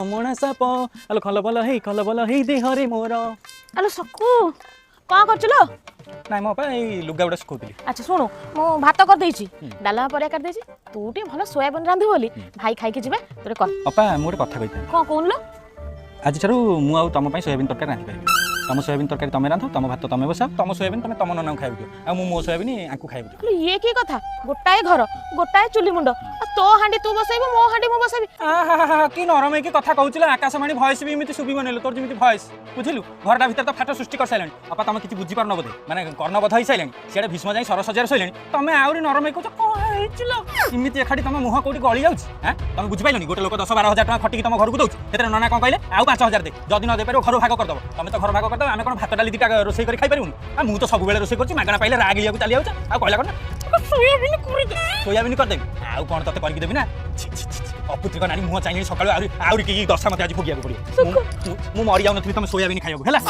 ମଣା ସାପ ଆଲୋ ଖଲ ବଲ ହେଇ ଦେହରେ ମୋର। ଆଲୋ ସକୁ କଣ କରୁଥିଲ? ନାଇଁ ମୋ ପାଇଁ ଏଇ ଲୁଗା ଗୁଡ଼ା ଶୁଖଉଥିଲି। ଆଚ୍ଛା ଶୁଣୁ ମୁଁ ଭାତ କରିଦେଇଛି, ଡାଲମା ପରିବା କାଟିଦେଇଛି, ତୁ ଟିକେ ଭଲ ସୋୟାବିନ୍ ରାନ୍ଧିବୁ ବୋଲି ଭାଇ ଖାଇକି ଯିବେ ତୋରେ କର। ଅପା ମୁଁ ଗୋଟେ କଥା କହିଥାନ୍ତି। କଣ କହୁନୁ? ଆଜିଠାରୁ ମୁଁ ଆଉ ତମ ପାଇଁ ସୋୟାବିନ୍ ତରକାରୀ ରାନ୍ଧିପାରିବି। ତମ ସୋୟାବିନ୍ ତରକାରୀ ତମେ ରାନ୍ଧ, ତମ ଭାତ ତମେ ବସାଅ, ତମ ସୋୟାବିନ୍ ତମେ ତମ ନନାଙ୍କୁ ଖାଇବାକୁ ଦିଅ, ଆଉ ମୁଁ ମୋ ସୋୟାବିନ୍ ଆଙ୍କୁ ଖାଇବାକୁ ଦିଅ। ଇଏ କି କଥା? ଗୋଟାଏ ଘର ଗୋଟାଏ ଚୁଲି ମୁଣ୍ଡ, ଆଉ ତୋ ହାଣ୍ଡି ତୁ ବସେଇବୁ, ମୋ ହାଣ୍ଡି ମୁଁ ବସେଇବି। କି ନରମ ହେଇକି କଥା କହୁছিল, ଆକାଶବାଣୀ ଭଏସ୍ ବି ଏମିତି ଶୁଭିବ ନେଲ ତୋର ଯେମିତି ଭଏସ୍, ବୁଝିଲୁ? ଘରଟା ଭିତରେ ତ ଫାଟ ସୃଷ୍ଟି କରିସାରିଲାଣି। ଅପା ତମେ କିଛି ବୁଝିପାରୁନ ବୋଧେ, ମାନେ କର୍ଣ୍ଣବଦ୍ଧ ହେଇସାରିଲାଣି। ସିଆଡ଼େ ଭୀଷ୍ମ ଯାଇ ସରସଜାରେ ଶୋଇଲେଣି, ତମେ ଆହୁରି ନରମ ହେଇ କହୁଛ କଣ ହେଇছিল? ଏମିତି ଏକାଠି ତମ ମୁହଁ କୋଉଠି ଗଳି ଯାଉଛି? ତମେ ବୁଝିପାରିଲନି? ଗୋଟେ ଲୋକ 10-12 ହଜାର ଟଙ୍କା ଖଟିକି ତମ ଘରକୁ ଦଉଛି, ସେଥିରେ ନନା କଣ କହିଲେ ଆଉ 5,000 ଦେ, ଯଦି ନ ଦେଇପାରିବ ଘରୁ ଭାଗ କରିଦବ। ତମେ ତ ଘର ଭାଗ କରିଦବ, ଆମେ କଣ ଭାତ ଡାଲି ଦିଟା ରୋଷେଇ କରି ଖାଇପାରିବୁନି? ମୁଁ ତ ସବୁବେଳେ ରୋଷେଇ କରୁଛି, ମାଗଣା ପାଇଲେ ରାଗିବାକୁ ଚାଲି ଯାଉଛ। ଆଉ କହିଲା କଣ ସୋୟାବିନ୍ କରିଦେବି, ଆଉ କଣ ତତେ କରିକି ଦେବି ନା? ଅପୁତ୍ରିକ ନାରୀ ମୁହଁ ଚାହିଁଲି ସକାଳୁ ଆହୁରି କି ଦଶା ମତେ ଆଜି ଭୋଗିବାକୁ ପଡିବ। ମୁଁ ମରି ଯାଉନଥିଲି ତମେ ସୋୟାବିନ୍ ଖାଇବାକୁ ହେଲା।